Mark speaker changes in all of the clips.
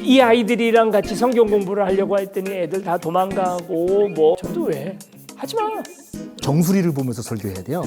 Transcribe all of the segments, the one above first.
Speaker 1: 이 아이들이랑 같이 성경 공부를 하려고 했더니 애들 다 도망가고 뭐 저도 왜 하지 마.
Speaker 2: 정수리를 보면서 설교해야 돼요.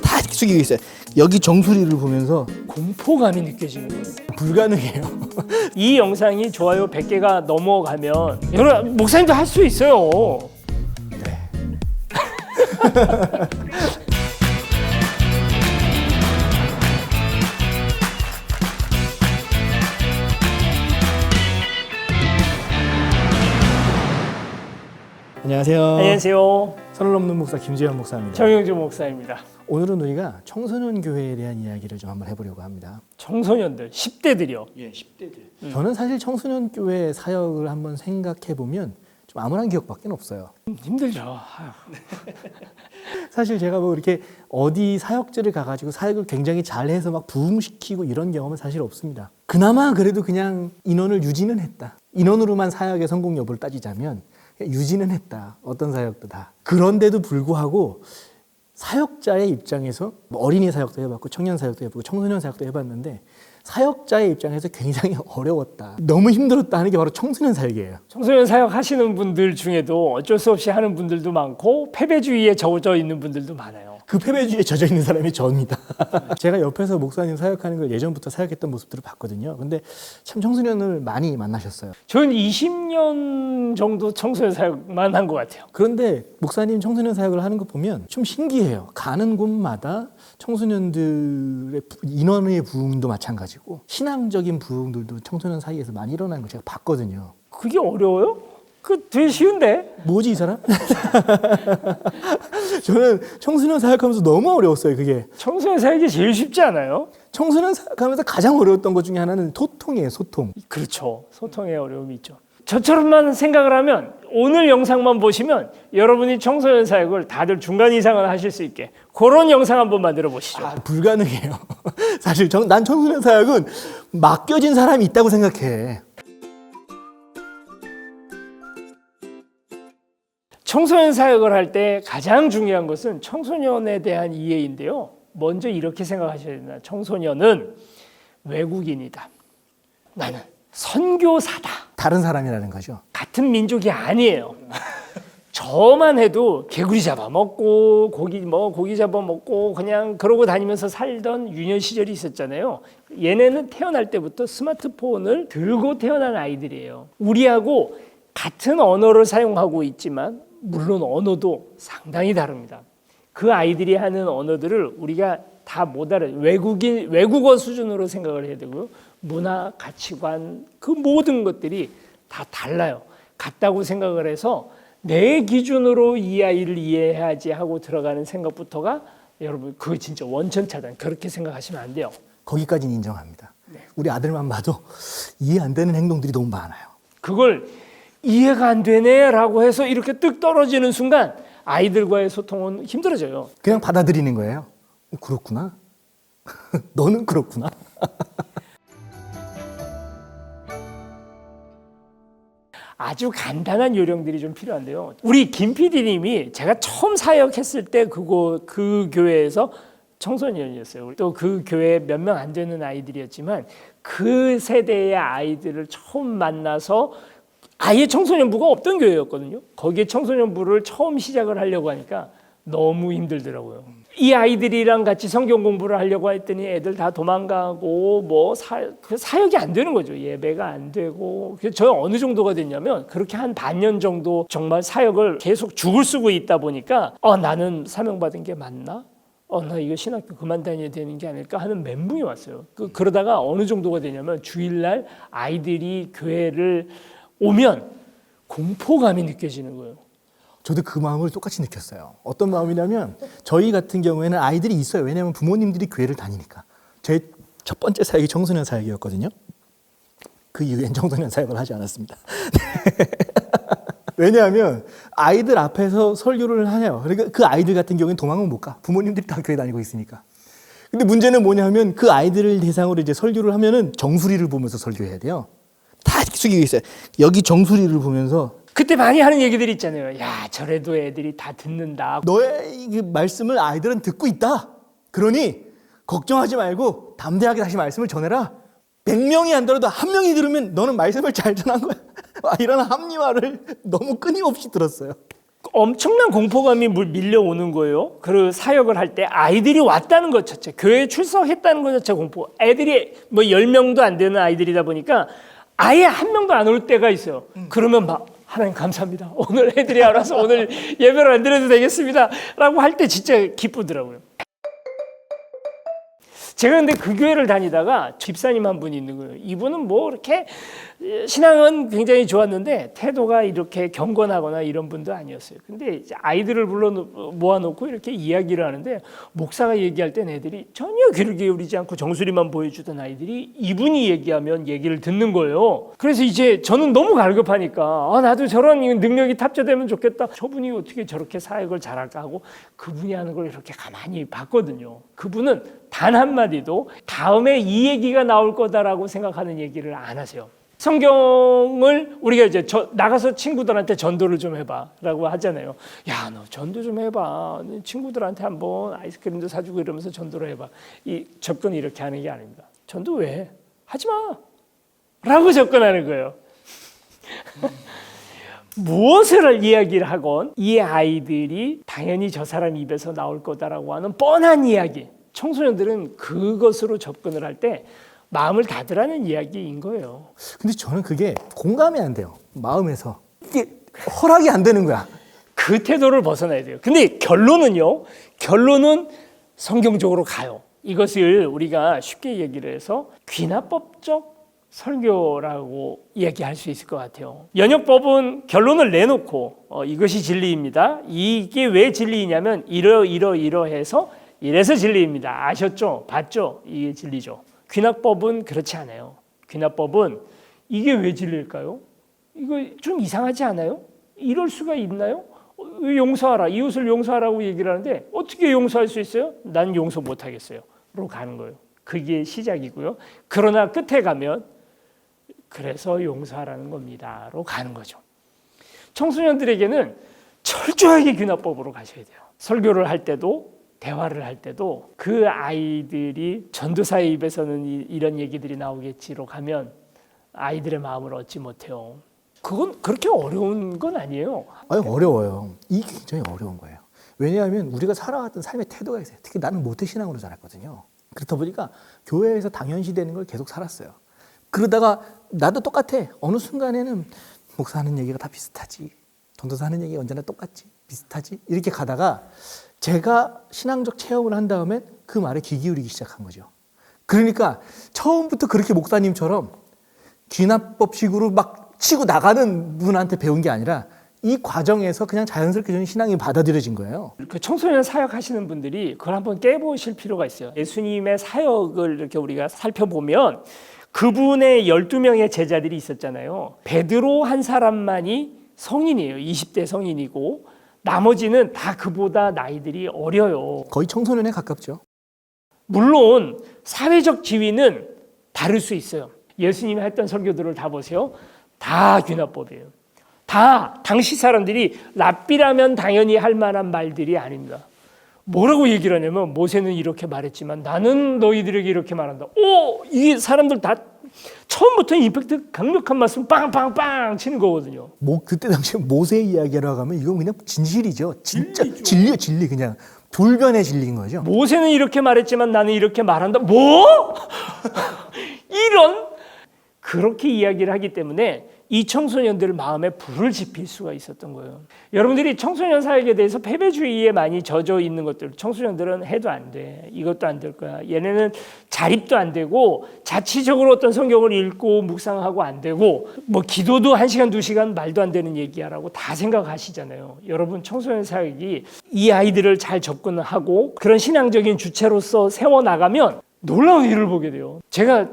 Speaker 2: 다 숙이고 있어요. 여기 정수리를 보면서
Speaker 1: 공포감이 느껴지는 거예요.
Speaker 2: 불가능해요.
Speaker 1: 이 영상이 좋아요 100개가 넘어가면 여러분 목사님도 할 수 있어요.
Speaker 2: 네. 안녕하세요.
Speaker 1: 안녕하세요.
Speaker 2: 선을 넘는 목사 김재현 목사입니다.
Speaker 1: 정영주 목사입니다.
Speaker 2: 오늘은 우리가 청소년 교회에 대한 이야기를 좀 한번 해보려고 합니다.
Speaker 1: 청소년들 10대들이요.
Speaker 3: 예, 10대들.
Speaker 2: 저는 사실 청소년 교회 사역을 한번 생각해 보면 좀 아무런 기억밖에 없어요.
Speaker 1: 힘들죠. 아휴.
Speaker 2: 사실 제가 뭐 이렇게 어디 사역제를 가가지고 사역을 굉장히 잘해서 막 부흥시키고 이런 경험은 사실 없습니다. 그나마 그래도 그냥 인원을 유지는 했다. 인원으로만 사역의 성공 여부를 따지자면 유지는 했다. 어떤 사역도 다. 그런데도 불구하고 사역자의 입장에서 뭐 어린이 사역도 해봤고 청년 사역도 해보고 청소년 사역도 해봤는데 사역자의 입장에서 굉장히 어려웠다. 너무 힘들었다 하는 게 바로 청소년 사역이에요.
Speaker 1: 청소년 사역 하시는 분들 중에도 어쩔 수 없이 하는 분들도 많고 패배주의에 젖어 있는 분들도 많아요.
Speaker 2: 그 패배주의에 젖어 있는 사람이 저입니다. 제가 옆에서 목사님 사역하는 걸 예전부터 사역했던 모습들을 봤거든요. 근데 참 청소년을 많이 만나셨어요.
Speaker 1: 저는 20년 정도 청소년 사역만 한 것 같아요.
Speaker 2: 그런데 목사님 청소년 사역을 하는 거 보면 좀 신기해요. 가는 곳마다 청소년들의 인원의 부흥도 마찬가지고 신앙적인 부흥들도 청소년 사이에서 많이 일어나는 걸 제가 봤거든요.
Speaker 1: 그게 어려워요? 그 되게 쉬운데?
Speaker 2: 뭐지 이 사람? 저는 청소년 사역하면서 너무 어려웠어요. 그게
Speaker 1: 청소년 사역이 제일 쉽지 않아요?
Speaker 2: 청소년 사역하면서 가장 어려웠던 것 중에 하나는 소통이에요. 소통.
Speaker 1: 그렇죠. 소통의 어려움이 있죠. 저처럼만 생각을 하면 오늘 영상만 보시면 여러분이 청소년 사역을 다들 중간 이상은 하실 수 있게 그런 영상 한번 만들어 보시죠.
Speaker 2: 불가능해요. 사실 난 청소년 사역은 맡겨진 사람이 있다고 생각해.
Speaker 1: 청소년 사역을 할 때 가장 중요한 것은 청소년에 대한 이해인데요. 먼저 이렇게 생각하셔야 된다. 청소년은 외국인이다. 나는 선교사다.
Speaker 2: 다른 사람이라는 거죠.
Speaker 1: 같은 민족이 아니에요. 저만 해도 개구리 잡아먹고 고기 잡아먹고 그냥 그러고 다니면서 살던 유년 시절이 있었잖아요. 얘네는 태어날 때부터 스마트폰을 들고 태어난 아이들이에요. 우리하고 같은 언어를 사용하고 있지만 물론 언어도 상당히 다릅니다. 그 아이들이 하는 언어들을 우리가 다 못 알아요. 외국어 수준으로 생각을 해야 되고요. 문화, 가치관, 그 모든 것들이 다 달라요. 같다고 생각을 해서 내 기준으로 이 아이를 이해해야지 하고 들어가는 생각부터가 여러분 그거 진짜 원천차단. 그렇게 생각하시면 안 돼요.
Speaker 2: 거기까지는 인정합니다. 우리 아들만 봐도 이해 안 되는 행동들이 너무 많아요.
Speaker 1: 그걸 이해가 안 되네라고 해서 이렇게 뚝 떨어지는 순간 아이들과의 소통은 힘들어져요.
Speaker 2: 그냥 받아들이는 거예요. 그렇구나. 너는 그렇구나.
Speaker 1: 아주 간단한 요령들이 좀 필요한데요. 우리 김 PD님이 제가 처음 사역했을 때 그 교회에서 청소년이었어요. 또 그 교회 몇 명 안 되는 아이들이었지만 그 세대의 아이들을 처음 만나서 아예 청소년부가 없던 교회였거든요. 거기에 청소년부를 처음 시작을 하려고 하니까 너무 힘들더라고요. 이 아이들이랑 같이 성경 공부를 하려고 했더니 애들 다 도망가고 뭐 사역이 안 되는 거죠. 예배가 안 되고. 저 어느 정도가 됐냐면 그렇게 한 반년 정도 정말 사역을 계속 죽을 쓰고 있다 보니까 나는 사명받은 게 맞나? 나 이거 신학교 그만 다녀야 되는 게 아닐까 하는 멘붕이 왔어요. 그러다가 어느 정도가 되냐면 주일날 아이들이 교회를 오면 공포감이 느껴지는 거예요.
Speaker 2: 저도 그 마음을 똑같이 느꼈어요. 어떤 마음이냐면 저희 같은 경우에는 아이들이 있어요. 왜냐하면 부모님들이 교회를 다니니까. 제 첫 번째 사역이 청소년 사역이었거든요. 그 이후엔 청소년 사역을 하지 않았습니다. 왜냐하면 아이들 앞에서 설교를 해요. 그러니까 그 아이들 같은 경우에는 도망은 못 가. 부모님들이 다 교회 다니고 있으니까. 근데 문제는 뭐냐면 그 아이들을 대상으로 이제 설교를 하면은 정수리를 보면서 설교해야 돼요. 다 숙이고 있어요. 여기 정수리를 보면서
Speaker 1: 그때 많이 하는 얘기들이 있잖아요. 야, 저래도 애들이 다 듣는다.
Speaker 2: 너의 이 말씀을 아이들은 듣고 있다. 그러니 걱정하지 말고 담대하게 다시 말씀을 전해라. 100명이 안 들어도 한 명이 들으면 너는 말씀을 잘 전한 거야. 이런 합리화를 너무 끊임없이 들었어요.
Speaker 1: 엄청난 공포감이 밀려오는 거예요. 그 사역을 할 때 아이들이 왔다는 것 자체, 교회에 출석했다는 것 자체 공포. 애들이 뭐 10명도 안 되는 아이들이다 보니까 아예 한 명도 안 올 때가 있어요. 그러면 막 하나님 감사합니다. 오늘 애들이 알아서 오늘 예배를 안 드려도 되겠습니다. 라고 할 때 진짜 기쁘더라고요. 제가 근데 그 교회를 다니다가 집사님 한 분이 있는 거예요. 이분은 뭐 이렇게 신앙은 굉장히 좋았는데 태도가 이렇게 경건하거나 이런 분도 아니었어요. 근데 이제 아이들을 불러 모아놓고 이렇게 이야기를 하는데 목사가 얘기할 땐 애들이 전혀 귀를 기울이지 않고 정수리만 보여주던 아이들이 이분이 얘기하면 얘기를 듣는 거예요. 그래서 이제 저는 너무 갈급하니까 나도 저런 능력이 탑재되면 좋겠다. 저분이 어떻게 저렇게 사역을 잘할까 하고 그분이 하는 걸 이렇게 가만히 봤거든요. 그분은 단 한마디도 다음에 이 얘기가 나올 거다라고 생각하는 얘기를 안 하세요. 성경을 우리가 이제 나가서 친구들한테 전도를 좀 해봐라고 하잖아요. 야, 너 전도 좀 해봐. 친구들한테 한번 아이스크림도 사주고 이러면서 전도를 해봐. 이 접근이 이렇게 하는 게 아닙니다. 전도 왜 해? 하지 마. 라고 접근하는 거예요. 무엇을 이야기를 하건 이 아이들이 당연히 저 사람 입에서 나올 거다라고 하는 뻔한 이야기. 청소년들은 그것으로 접근을 할 때 마음을 닫으라는 이야기인 거예요.
Speaker 2: 근데 저는 그게 공감이 안 돼요. 마음에서. 이게 허락이 안 되는 거야.
Speaker 1: 그 태도를 벗어나야 돼요. 근데 결론은요. 결론은 성경적으로 가요. 이것을 우리가 쉽게 얘기를 해서 귀납법적 설교라고 얘기할 수 있을 것 같아요. 연역법은 결론을 내놓고 이것이 진리입니다. 이게 왜 진리이냐면 이러해서 이래서 진리입니다. 아셨죠? 봤죠? 이게 진리죠. 귀납법은 그렇지 않아요. 귀납법은 이게 왜 진리일까요? 이거 좀 이상하지 않아요? 이럴 수가 있나요? 용서하라. 이웃을 용서하라고 얘기를 하는데 어떻게 용서할 수 있어요? 난 용서 못하겠어요. 로 가는 거예요. 그게 시작이고요. 그러나 끝에 가면 그래서 용서하라는 겁니다. 로 가는 거죠. 청소년들에게는 철저하게 귀납법으로 가셔야 돼요. 설교를 할 때도 대화를 할 때도 그 아이들이 전도사의 입에서는 이런 얘기들이 나오겠지로 가면 아이들의 마음을 얻지 못해요. 그건 그렇게 어려운 건 아니에요.
Speaker 2: 아니, 어려워요. 이게 굉장히 어려운 거예요. 왜냐하면 우리가 살아왔던 삶의 태도가 있어요. 특히 나는 모태신앙으로 자랐거든요. 그렇다 보니까 교회에서 당연시되는 걸 계속 살았어요. 그러다가 나도 똑같아. 어느 순간에는 목사 하는 얘기가 다 비슷하지. 전도사 하는 얘기가 언제나 똑같지. 비슷하지. 이렇게 가다가 제가 신앙적 체험을 한 다음에 그 말에 귀 기울이기 시작한 거죠. 그러니까 처음부터 그렇게 목사님처럼 귀납법식으로 막 치고 나가는 분한테 배운 게 아니라 이 과정에서 그냥 자연스럽게 저는 신앙이 받아들여진 거예요.
Speaker 1: 그 청소년 사역하시는 분들이 그걸 한번 깨보실 필요가 있어요. 예수님의 사역을 이렇게 우리가 살펴보면 그분의 12명의 제자들이 있었잖아요. 베드로 한 사람만이 성인이에요. 20대 성인이고 나머지는 다 그보다 나이들이 어려요.
Speaker 2: 거의 청소년에 가깝죠.
Speaker 1: 물론 사회적 지위는 다를 수 있어요. 예수님이 했던 설교들을 다 보세요. 다 귀납법이에요. 다 당시 사람들이 랍비라면 당연히 할 만한 말들이 아닙니다. 뭐라고 얘기를 하냐면 모세는 이렇게 말했지만 나는 너희들에게 이렇게 말한다. 이 사람들 다 처음부터 임팩트 강력한 말씀 빵빵빵 치는 거거든요.
Speaker 2: 그때 당시에 모세 이야기라고 하면 이건 그냥 진실이죠. 진짜 진리요, 진리. 그냥 불변의 진리인 거죠.
Speaker 1: 모세는 이렇게 말했지만 나는 이렇게 말한다. 뭐? 이런 그렇게 이야기를 하기 때문에 이 청소년들 마음에 불을 지필 수가 있었던 거예요. 여러분들이 청소년 사역에 대해서 패배주의에 많이 젖어 있는 것들, 청소년들은 해도 안 돼. 이것도 안 될 거야. 얘네는 자립도 안 되고 자치적으로 어떤 성경을 읽고 묵상하고 안 되고 뭐 기도도 1시간 2시간 말도 안 되는 얘기하라고 다 생각하시잖아요. 여러분 청소년 사역이 이 아이들을 잘 접근하고 그런 신앙적인 주체로서 세워나가면 놀라운 일을 보게 돼요. 제가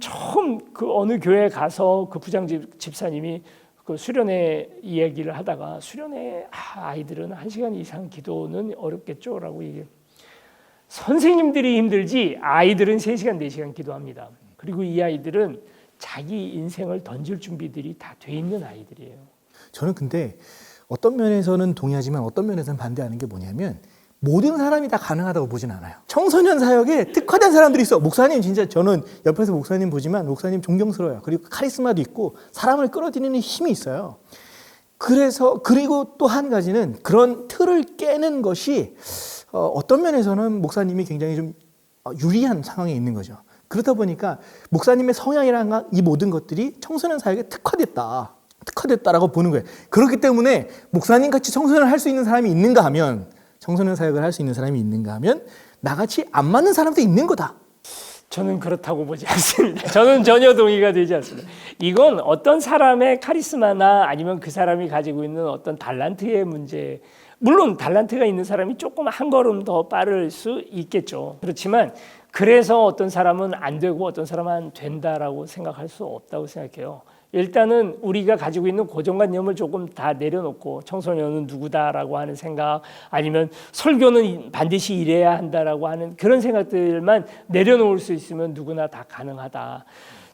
Speaker 1: 처음 어느 교회에 가서 그 부장 집사님이 그 수련회 이야기를 하다가 수련회 아이들은 1시간 이상 기도는 어렵겠죠라고 얘기해요. 선생님들이 힘들지 아이들은 3시간 4시간 기도합니다. 그리고 이 아이들은 자기 인생을 던질 준비들이 다 돼 있는 아이들이에요.
Speaker 2: 저는 근데 어떤 면에서는 동의하지만 어떤 면에서는 반대하는 게 뭐냐면 모든 사람이 다 가능하다고 보진 않아요. 청소년 사역에 특화된 사람들이 있어. 목사님 진짜 저는 옆에서 목사님 보지만 목사님 존경스러워요. 그리고 카리스마도 있고 사람을 끌어들이는 힘이 있어요. 그리고 또 한 가지는 그런 틀을 깨는 것이 어떤 면에서는 목사님이 굉장히 좀 유리한 상황에 있는 거죠. 그러다 보니까 목사님의 성향이라는 이 모든 것들이 청소년 사역에 특화됐다라고 보는 거예요. 그렇기 때문에 목사님 같이 청소년을 할 수 있는 사람이 있는가 하면, 청소년 사역을 할 수 있는 사람이 있는가 하면 나같이 안 맞는 사람도 있는 거다.
Speaker 1: 저는 그렇다고 보지 않습니다. 저는 전혀 동의가 되지 않습니다. 이건 어떤 사람의 카리스마나 아니면 그 사람이 가지고 있는 어떤 달란트의 문제, 물론 달란트가 있는 사람이 조금 한 걸음 더 빠를 수 있겠죠. 그렇지만 그래서 어떤 사람은 안 되고 어떤 사람은 된다라고 생각할 수 없다고 생각해요. 일단은 우리가 가지고 있는 고정관념을 조금 다 내려놓고 청소년은 누구다라고 하는 생각, 아니면 설교는 반드시 이래야 한다라고 하는 그런 생각들만 내려놓을 수 있으면 누구나 다 가능하다.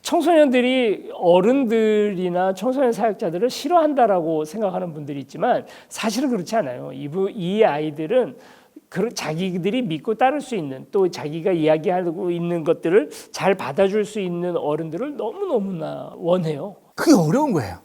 Speaker 1: 청소년들이 어른들이나 청소년 사역자들을 싫어한다라고 생각하는 분들이 있지만 사실은 그렇지 않아요. 이 아이들은 자기들이 믿고 따를 수 있는, 또 자기가 이야기하고 있는 것들을 잘 받아줄 수 있는 어른들을 너무너무나 원해요.
Speaker 2: 그게 어려운 거예요.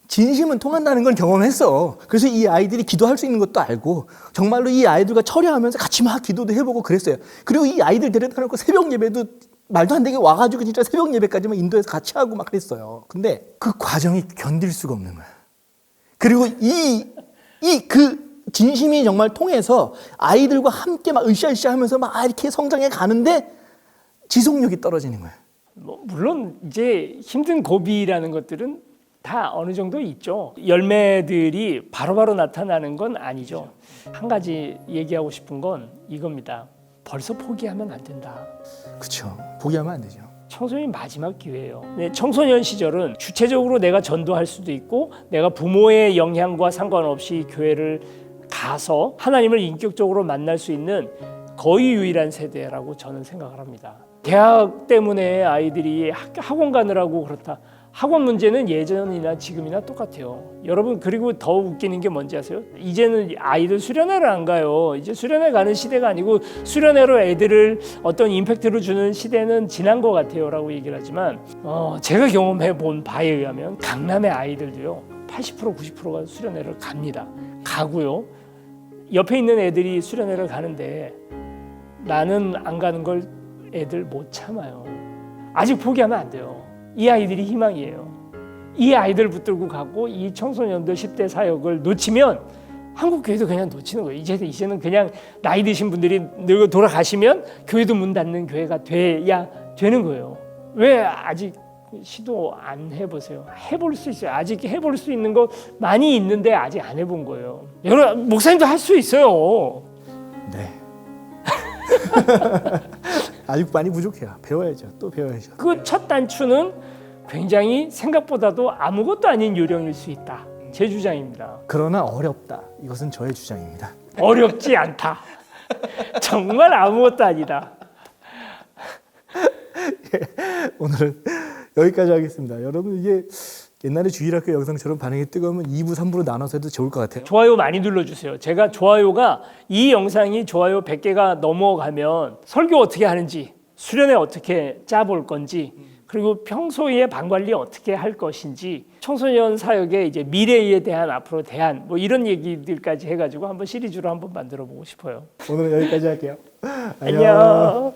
Speaker 2: 진심은 통한다는 건 경험했어. 그래서 이 아이들이 기도할 수 있는 것도 알고 정말로 이 아이들과 철회하면서 같이 막 기도도 해보고 그랬어요. 그리고 이 아이들 데려다 놓고 새벽 예배도 말도 안 되게 와가지고 진짜 새벽 예배까지만 인도에서 같이 하고 막 그랬어요. 근데 그 과정이 견딜 수가 없는 거야. 그리고 그 진심이 정말 통해서 아이들과 함께 막 으쌰으쌰 하면서 막 이렇게 성장해 가는데 지속력이 떨어지는 거예요.
Speaker 1: 물론 이제 힘든 고비라는 것들은 다 어느 정도 있죠. 열매들이 바로바로 나타나는 건 아니죠. 한 가지 얘기하고 싶은 건 이겁니다. 벌써 포기하면 안 된다.
Speaker 2: 그렇죠. 포기하면 안 되죠.
Speaker 1: 청소년이 마지막 기회예요. 청소년 시절은 주체적으로 내가 전도할 수도 있고 내가 부모의 영향과 상관없이 교회를 가서 하나님을 인격적으로 만날 수 있는 거의 유일한 세대라고 저는 생각을 합니다. 대학 때문에 아이들이 학원 가느라고 그렇다. 학원 문제는 예전이나 지금이나 똑같아요. 여러분, 그리고 더 웃기는 게 뭔지 아세요? 이제는 아이들 수련회를 안 가요. 이제 수련회 가는 시대가 아니고 수련회로 애들을 어떤 임팩트를 주는 시대는 지난 것 같아요 라고 얘기를 하지만 제가 경험해 본 바에 의하면 강남의 아이들도요 80% 90%가 수련회를 갑니다. 가고요. 옆에 있는 애들이 수련회를 가는데 나는 안 가는 걸 애들 못 참아요. 아직 포기하면 안 돼요. 이 아이들이 희망이에요. 이 아이들 붙들고 가고 이 청소년들 10대 사역을 놓치면 한국 교회도 그냥 놓치는 거예요. 이제는 그냥 나이 드신 분들이 늙어 돌아가시면 교회도 문 닫는 교회가 돼야 되는 거예요. 왜 아직 시도 안 해보세요? 해볼 수 있어요. 아직 해볼 수 있는 거 많이 있는데 아직 안 해본 거예요. 여러분, 목사님도 할 수 있어요.
Speaker 2: 네. 아직 많이 부족해요. 배워야죠. 또 배워야죠.
Speaker 1: 그 첫 단추는 굉장히 생각보다도 아무것도 아닌 요령일 수 있다. 제 주장입니다.
Speaker 2: 그러나 어렵다. 이것은 저의 주장입니다.
Speaker 1: 어렵지 않다. 정말 아무것도 아니다.
Speaker 2: 오늘은 여기까지 하겠습니다. 여러분, 이게 옛날에 주일학교 영상처럼 반응이 뜨거우면 2부, 3부로 나눠서 해도 좋을 것 같아요.
Speaker 1: 좋아요 많이 눌러주세요. 제가 좋아요가 이 영상이 좋아요 100개가 넘어가면 설교 어떻게 하는지, 수련회 어떻게 짜볼 건지, 그리고 평소에 방관리 어떻게 할 것인지, 청소년 사역의 이제 미래에 대한 앞으로 대안 뭐 이런 얘기들까지 해가지고 한번 시리즈로 한번 만들어 보고 싶어요.
Speaker 2: 오늘은 여기까지 할게요.
Speaker 1: 안녕.